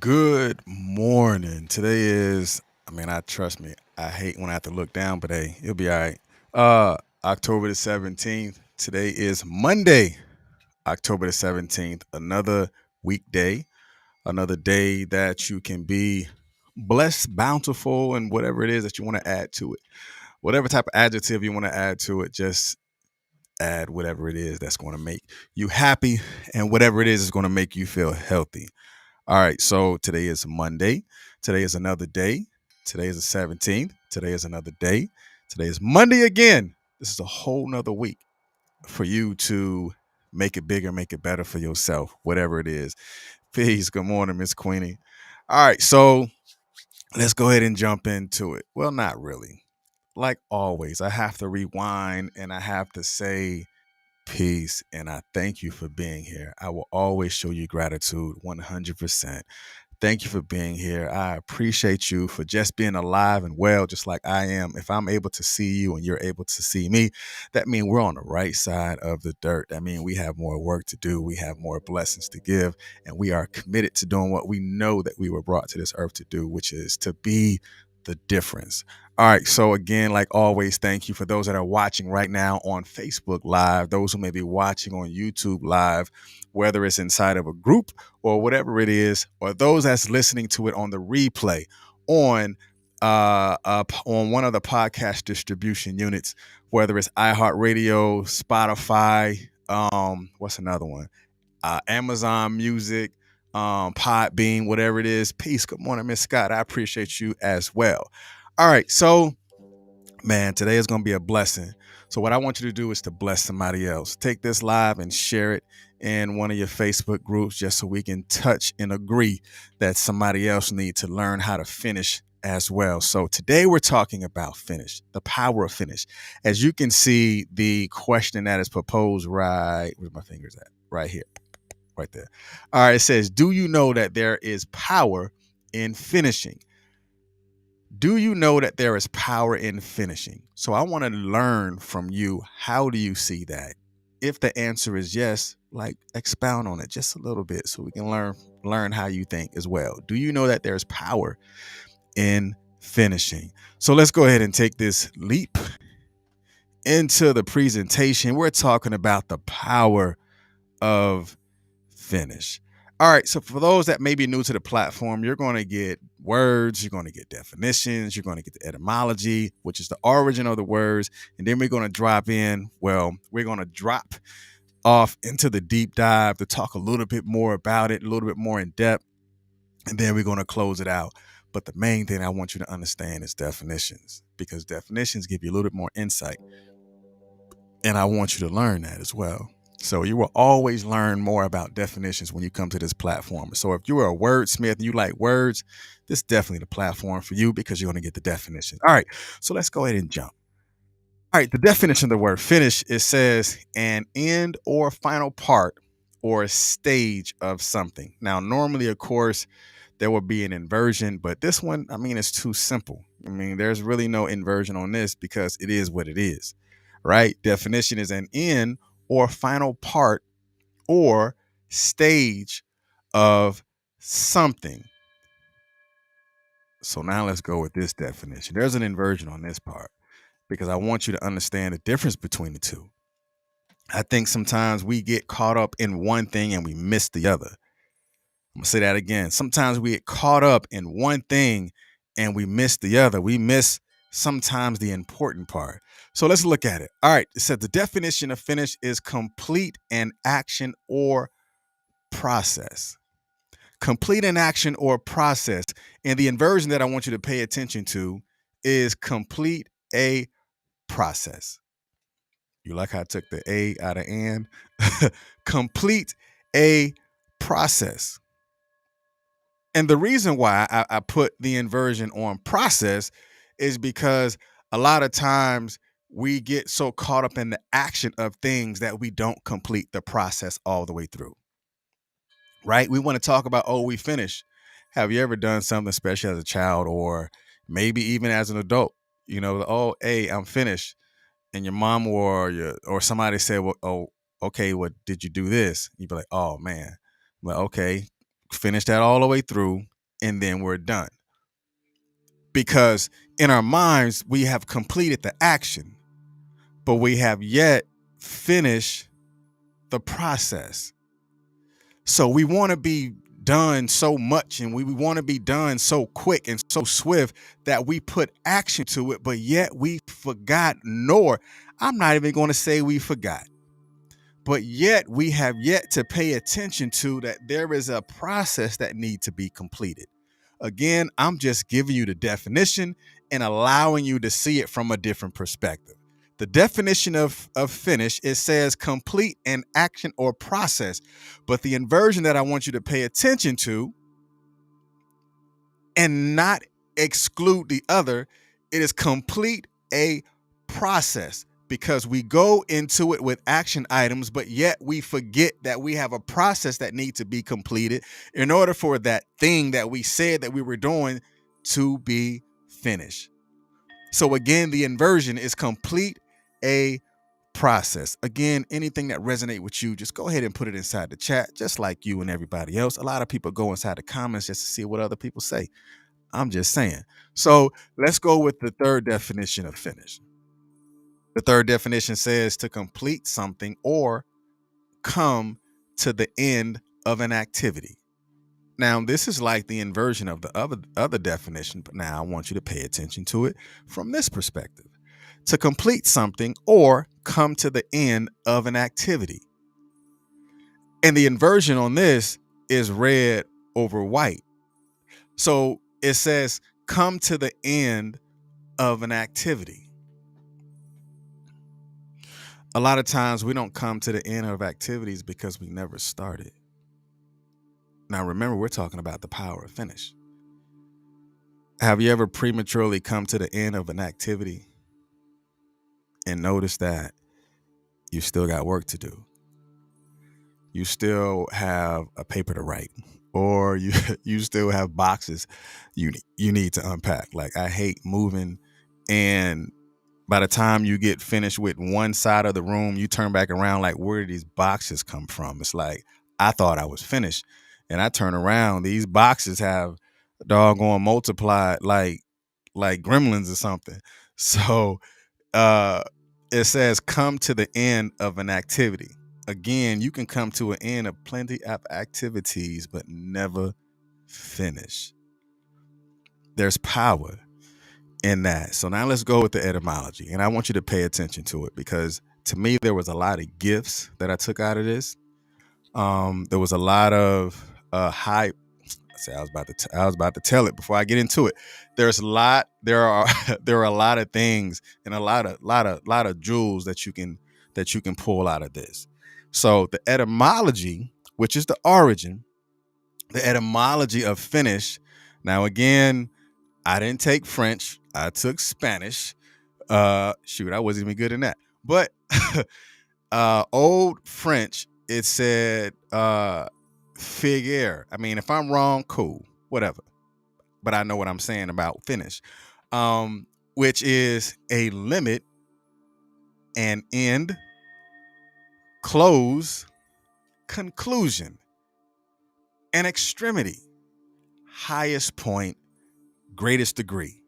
Good morning. Today is, I trust me, I hate when I have to look down, but hey, it'll be all right. October the 17th. Today is Monday, October the 17th. Another weekday, another day that you can be blessed, bountiful, and whatever it is that you want to add to it. Whatever type of adjective you want to add to it, just add whatever it is that's going to make you happy and whatever it is going to make you feel healthy. All right, so today is Monday. Today is another day. Today is the 17th. Today is another day. Today is Monday again. This is a whole nother week for you to make it bigger, make it better for yourself, whatever it is. Peace. Good morning, Miss Queenie. All right, so let's go ahead and jump into it. Well, not really. Like always, I have to rewind and I have to say peace and I thank you for being here. I will always show you gratitude 100%. Thank you for being here. I appreciate you for just being alive and well, just like I am. If I'm able to see you and you're able to see me, that means we're on the right side of the dirt. That means we have more work to do. We have more blessings to give, and we are committed to doing what we know that we were brought to this earth to do, which is to be the difference. All right. So again, like always, thank you for those that are watching right now on Facebook Live, those who may be watching on YouTube Live, whether it's inside of a group or whatever it is, or those that's listening to it on the replay on on one of the podcast distribution units, whether it's iHeartRadio, Spotify, what's another one? Amazon Music, Podbean, whatever it is. Peace. Good morning, Miss Scott. I appreciate you as well. All right, so man, today is going to be a blessing. So what I want you to do is to bless somebody else. Take this live and share it in one of your Facebook groups just so we can touch and agree that somebody else needs to learn how to finish as well. So today we're talking about finish, the power of finish. As you can see, the question that is proposed right, where's my fingers at? Right here, right there. All right, it says, do you know that there is power in finishing? Do you know that there is power in finishing? So I want to learn from you. How do you see that? If the answer is yes, like expound on it just a little bit so we can learn how you think as well. Do you know that there's power in finishing? So let's go ahead and take this leap into the presentation. We're talking about the power of finish. All right, so for those that may be new to the platform, you're going to get words, you're going to get definitions, you're going to get the etymology, which is the origin of the words, and then we're going to we're going to drop off into the deep dive to talk a little bit more about it, a little bit more in depth, and then we're going to close it out. But the main thing I want you to understand is definitions, because definitions give you a little bit more insight, and I want you to learn that as well. So you will always learn more about definitions when you come to this platform. So if you're a wordsmith and you like words, this is definitely the platform for you because you're going to get the definition. All right, so let's go ahead and jump. All right, the definition of the word finish, it says an end or final part or stage of something. Now, normally, of course, there will be an inversion, but this one, it's too simple. There's really no inversion on this because it is what it is, right? Definition is an end or final part or stage of something. So now let's go with this definition. There's an inversion on this part because I want you to understand the difference between the two. I think sometimes we get caught up in one thing and we miss the other. I'm going to say that again. Sometimes we get caught up in one thing and we miss the other. We miss sometimes the important part. So let's look at it. All right. It says the definition of finish is complete an action or process. Complete an action or process. And the inversion that I want you to pay attention to is complete a process. You like how I took the A out of and? Complete a process. And the reason why I put the inversion on process is because a lot of times we get so caught up in the action of things that we don't complete the process all the way through. Right? We want to talk about, oh, we finished. Have you ever done something, especially as a child or maybe even as an adult? Oh, hey, I'm finished. And your mom or somebody said, well, oh, okay, what did you do this? You'd be like, oh man. Well, okay, finish that all the way through. and then we're done. Because in our minds, we have completed the action, but we have yet finished the process. So we want to be done so much, and we want to be done so quick and so swift that we put action to it, but yet we forgot, nor I'm not even going to say we forgot, but yet we have yet to pay attention to that there is a process that needs to be completed. Again, I'm just giving you the definition and allowing you to see it from a different perspective. The definition of finish, it says complete an action or process. But the inversion that I want you to pay attention to and not exclude the other, it is complete a process, because we go into it with action items, but yet we forget that we have a process that needs to be completed in order for that thing that we said that we were doing to be finished. So again, the inversion is complete a process. Again, anything that resonates with you, just go ahead and put it inside the chat, just like you and everybody else. A lot of people go inside the comments just to see what other people say. I'm just saying. So let's go with the third definition of finish. The third definition says to complete something or come to the end of an activity. Now, this is like the inversion of the other definition, but now I want you to pay attention to it from this perspective. To complete something or come to the end of an activity. And the inversion on this is red over white. So it says come to the end of an activity. A lot of times we don't come to the end of activities because we never started. Now, remember, we're talking about the power of finish. Have you ever prematurely come to the end of an activity and noticed that you still got work to do? You still have a paper to write, or you still have boxes you need to unpack. Like, I hate moving, and by the time you get finished with one side of the room, you turn back around like, where did these boxes come from? It's like, I thought I was finished, and I turn around, these boxes have doggone multiplied like gremlins or something. So it says come to the end of an activity. Again, you can come to an end of plenty of activities, but never finish. There's power in that. So now let's go with the etymology, and I want you to pay attention to it, because to me there was a lot of gifts that I took out of this. There was a lot of hype. I was about to tell it before I get into it. There are a lot of things and a lot of jewels that you can pull out of this. So the etymology, which is the origin, the etymology of finish. Now again, I didn't take French. I took Spanish. I wasn't even good in that. But old French, it said figure. I mean, if I'm wrong, cool, whatever. But I know what I'm saying about finish, which is a limit, an end, close, conclusion, an extremity, highest point, greatest degree.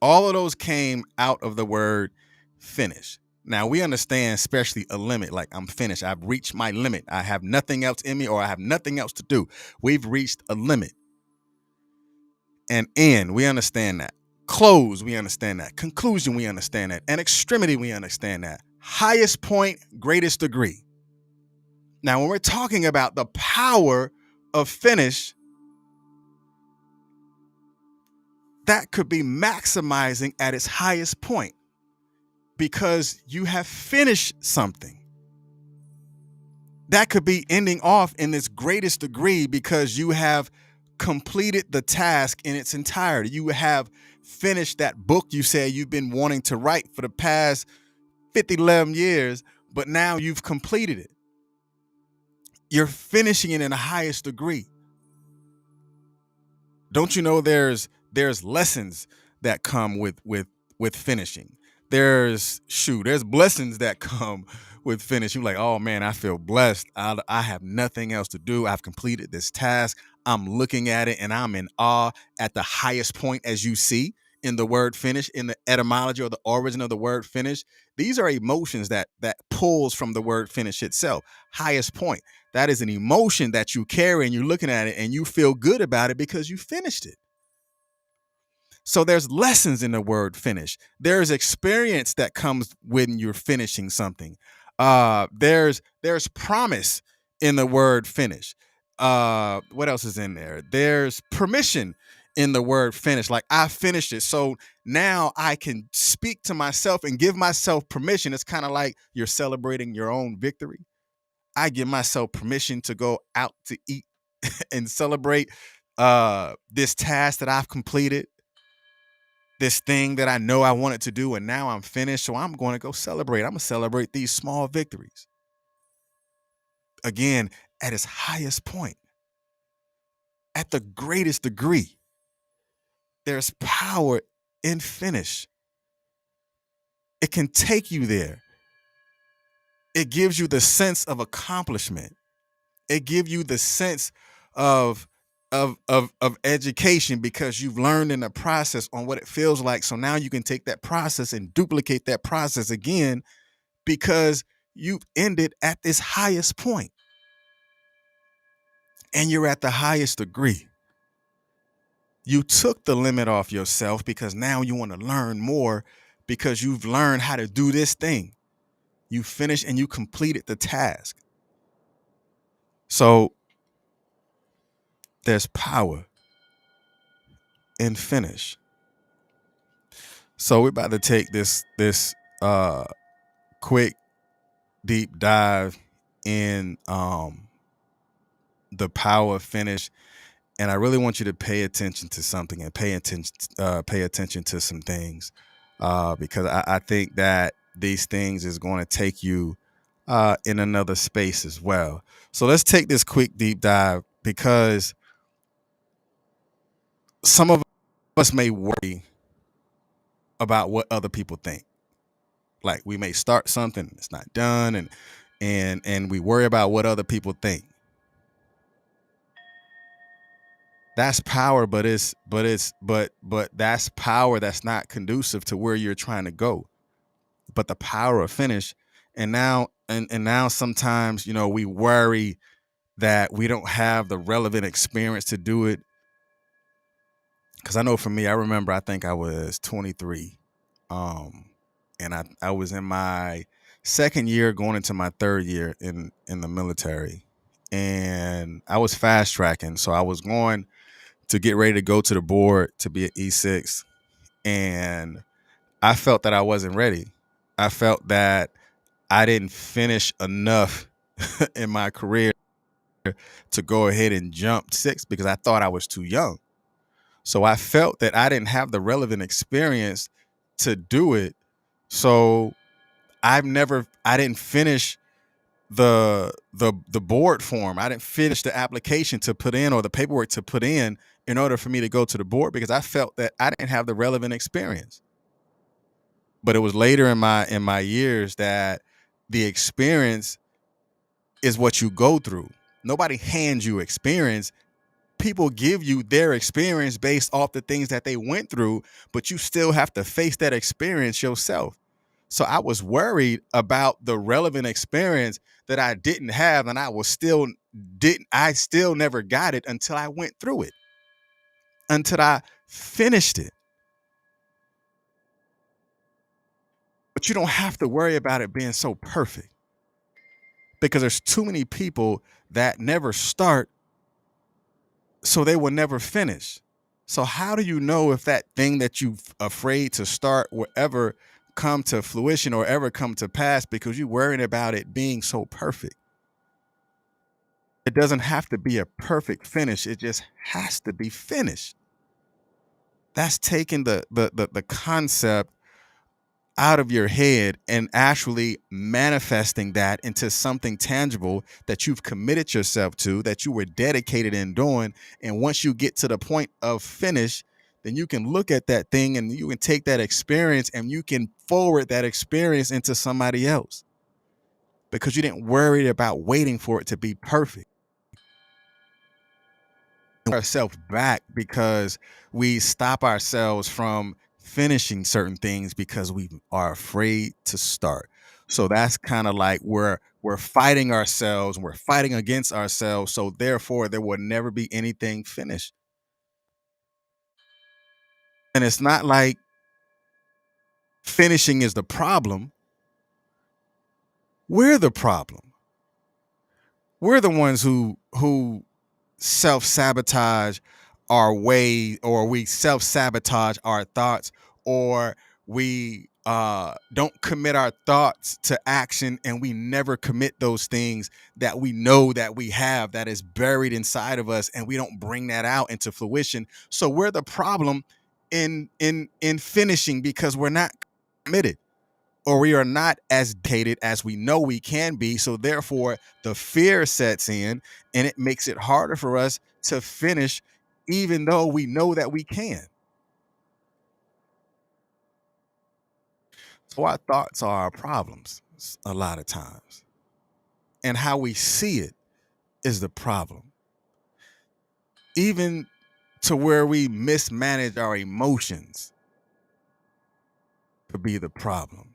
All of those came out of the word finish. Now we understand, especially a limit, like I'm finished. I've reached my limit. I have nothing else in me, or I have nothing else to do. We've reached a limit. And end, we understand that. Close, we understand that. Conclusion, we understand that. And extremity, we understand that. Highest point, greatest degree. Now, when we're talking about the power of finish, that could be maximizing at its highest point, because you have finished something. That could be ending off in its greatest degree because you have completed the task in its entirety. You have finished that book you said you've been wanting to write for the past 11 years, but now you've completed it. You're finishing it in the highest degree. Don't you know there's lessons that come with finishing? There's blessings that come with finish. You're like, oh man, I feel blessed. I have nothing else to do. I've completed this task. I'm looking at it and I'm in awe at the highest point, as you see in the word finish, in the etymology or the origin of the word finish. These are emotions that pulls from the word finish itself. Highest point. That is an emotion that you carry and you're looking at it and you feel good about it because you finished it. So there's lessons in the word finish. There's experience that comes when you're finishing something. There's promise in the word finish. What else is in there? There's permission in the word finish. Like, I finished it. So now I can speak to myself and give myself permission. It's kind of like you're celebrating your own victory. I give myself permission to go out to eat and celebrate this task that I've completed, this thing that I know I wanted to do, and now I'm finished. So I'm going to go celebrate. I'm going to celebrate these small victories. Again, at its highest point, at the greatest degree, there's power in finish. It can take you there. It gives you the sense of accomplishment. It gives you the sense of education because you've learned in the process on what it feels like. So now you can take that process and duplicate that process again because you've ended at this highest point and you're at the highest degree. You took the limit off yourself because now you want to learn more because you've learned how to do this thing. You finished and you completed the task. So there's power in finish. So we're about to take this quick deep dive in the power of finish, and I really want you to pay attention to something and pay attention to some things because I think that these things is going to take you in another space as well. So let's take this quick deep dive because some of us may worry about what other people think. Like, we may start something, it's not done, and we worry about what other people think. That's power, but that's power that's not conducive to where you're trying to go. But the power of finish, and now sometimes, we worry that we don't have the relevant experience to do it. Because I know for me, I remember, I think I was 23. And I was in my second year going into my third year in the military. And I was fast tracking. So I was going to get ready to go to the board to be an E6. And I felt that I wasn't ready. I felt that I didn't finish enough in my career to go ahead and jump 6 because I thought I was too young. So I felt that I didn't have the relevant experience to do it. So I didn't finish the board form. I didn't finish the application to put in or the paperwork to put in order for me to go to the board because I felt that I didn't have the relevant experience. But it was later in my years that the experience is what you go through. Nobody hands you experience. People give you their experience based off the things that they went through, but you still have to face that experience yourself. So I was worried about the relevant experience that I didn't have, and I still never got it until I went through it, until I finished it. But you don't have to worry about it being so perfect because there's too many people that never start, so they will never finish. So how do you know if that thing that you're afraid to start will ever come to fruition or ever come to pass because you're worrying about it being so perfect? It doesn't have to be a perfect finish. It just has to be finished. That's taking the concept out of your head and actually manifesting that into something tangible that you've committed yourself to, that you were dedicated in doing. And once you get to the point of finish, then you can look at that thing and you can take that experience and you can forward that experience into somebody else because you didn't worry about waiting for it to be perfect. ourselves back because we stop ourselves from finishing certain things because we are afraid to start. So that's kind of like we're fighting ourselves, we're fighting against ourselves. So therefore there will never be anything finished. And it's not like finishing is the problem. We're the problem. We're the ones who self-sabotage our way, or we self-sabotage our thoughts, or we don't commit our thoughts to action, and we never commit those things that we know that we have that is buried inside of us, and we don't bring that out into fruition. So we're the problem in finishing because we're not committed, or we are not as dedicated as we know we can be. So therefore, the fear sets in and it makes it harder for us to finish, even though we know that we can. So our thoughts are our problems a lot of times. And how we see it is the problem. Even to where we mismanage our emotions could be the problem.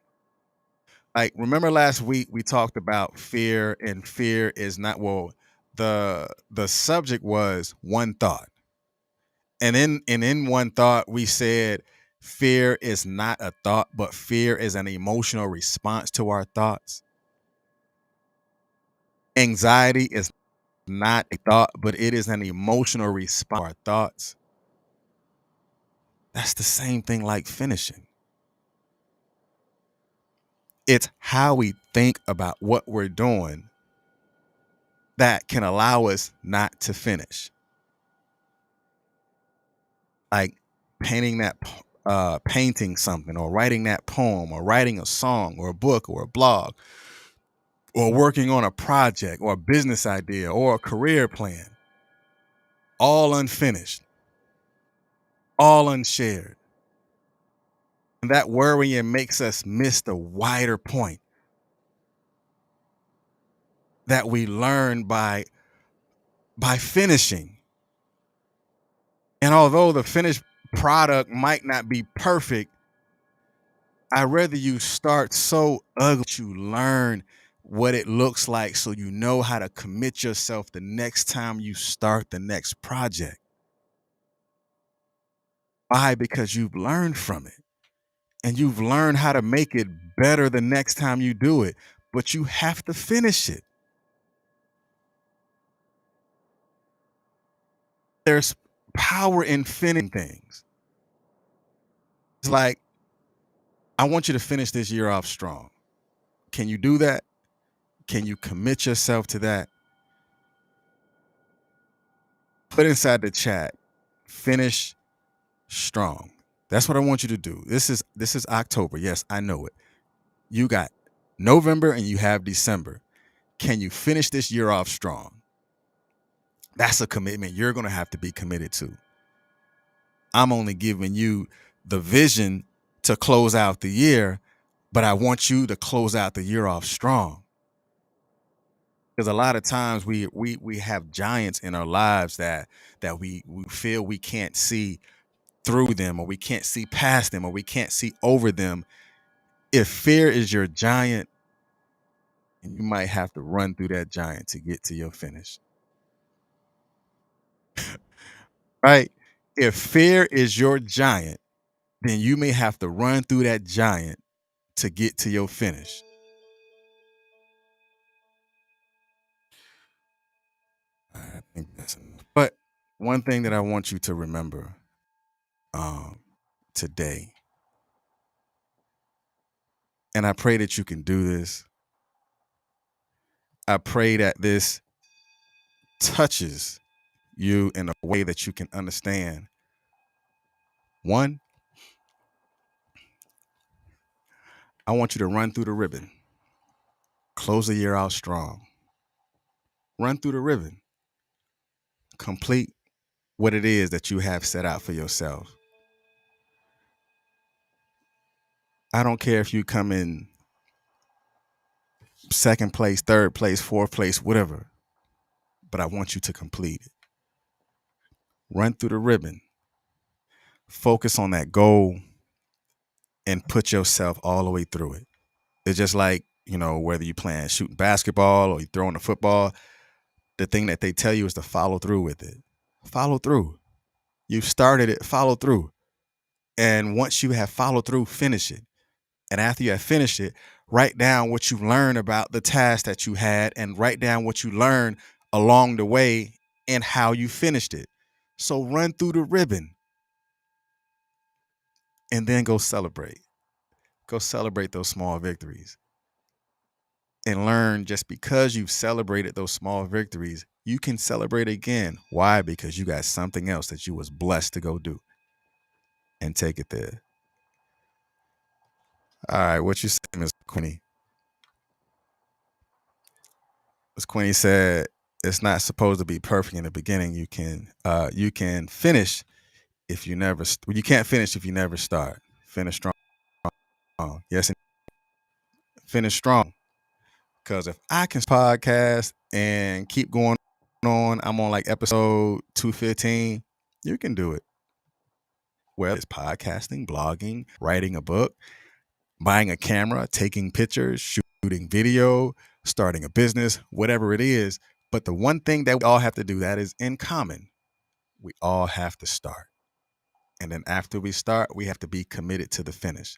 Like, remember last week we talked about fear, and fear is not, well, the subject was one thought. And in one thought we said fear is not a thought, but fear is an emotional response to our thoughts. Anxiety is not a thought, but it is an emotional response to our thoughts. That's the same thing like finishing. It's how we think about what we're doing that can allow us not to finish. Like painting something, or writing that poem, or writing a song or a book or a blog, or working on a project or a business idea or a career plan, all unfinished, all unshared. And that worrying makes us miss the wider point that we learn by finishing. And although the finished product might not be perfect, I'd rather you start so ugly that you learn what it looks like, so you know how to commit yourself the next time you start the next project. Why? Because you've learned from it, and you've learned how to make it better the next time you do it, but you have to finish it. There's power in finishing things. It's like, I want you to finish this year off strong. Can you do that? Can you commit yourself to that? Put inside the chat, finish strong. That's what I want you to do. This is October. Yes, I know it. You got November and you have December. Can you finish this year off strong? That's a commitment you're going to have to be committed to. I'm only giving you the vision to close out the year, but I want you to close out the year off strong. Because a lot of times we have giants in our lives that we feel we can't see through them, or we can't see past them, or we can't see over them. If fear is your giant, you might have to run through that giant to get to your finish. Right? If fear is your giant, then you may have to run through that giant to get to your finish. I think that's enough. But one thing that I want you to remember um, today, and I pray that you can do this. I pray that this touches you in a way that you can understand. One, I want you to run through the ribbon, close the year out strong, run through the ribbon, complete what it is that you have set out for yourself. I don't care if you come in second place, third place, fourth place, whatever, but I want you to complete it. Run through the ribbon. Focus on that goal and put yourself all the way through it. It's just like, whether you playing shooting basketball or you throwing the football, the thing that they tell you is to follow through with it. Follow through. You started it, follow through. And once you have followed through, finish it. And after you have finished it, write down what you learned about the task that you had and write down what you learned along the way and how you finished it. So run through the ribbon and then go celebrate. Go celebrate those small victories and learn just because you've celebrated those small victories, you can celebrate again. Why? Because you got something else that you was blessed to go do and take it there. All right, what you say, Miss Queenie? Miss Queenie said it's not supposed to be perfect in the beginning. You can finish if you never. You can't finish if you never start. Finish strong. Yes, and finish strong. Because if I can podcast and keep going on, I'm on like episode 215. You can do it. Whether it's podcasting, blogging, writing a book, buying a camera, taking pictures, shooting video, starting a business, whatever it is. But the one thing that we all have to do that is in common, we all have to start. And then after we start, we have to be committed to the finish.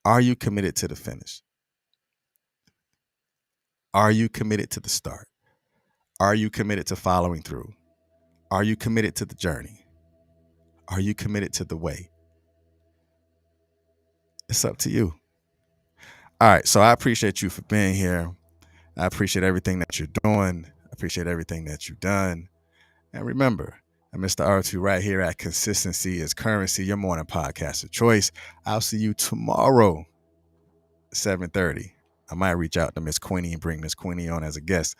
Are you committed to the finish? Are you committed to the start? Are you committed to following through? Are you committed to the journey? Are you committed to the way? It's up to you. All right. So I appreciate you for being here. I appreciate everything that you're doing. I appreciate everything that you've done. And remember, I'm Mr. R2 right here at Consistency is Currency, your morning podcast of choice. I'll see you tomorrow, 7:30. I might reach out to Miss Queenie and bring Miss Queenie on as a guest.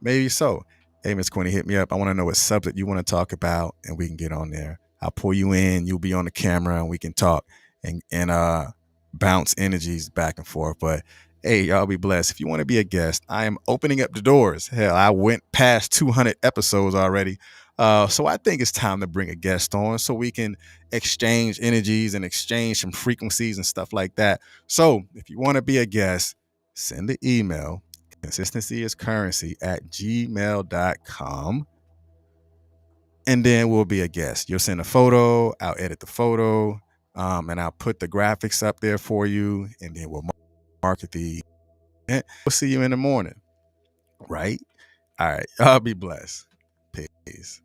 Maybe so. Hey, Miss Queenie, hit me up. I want to know what subject you want to talk about, and we can get on there. I'll pull you in. You'll be on the camera, and we can talk and bounce energies back and forth. But hey, y'all be blessed. If you want to be a guest, I am opening up the doors. Hell, I went past 200 episodes already. So I think it's time to bring a guest on so we can exchange energies and exchange some frequencies and stuff like that. So if you want to be a guest, send the email consistencyiscurrency@gmail.com. And then we'll be a guest. You'll send a photo, I'll edit the photo, and I'll put the graphics up there for you, and then we'll market the event. We'll see you in the morning, right? All right. Y'all be blessed. Peace.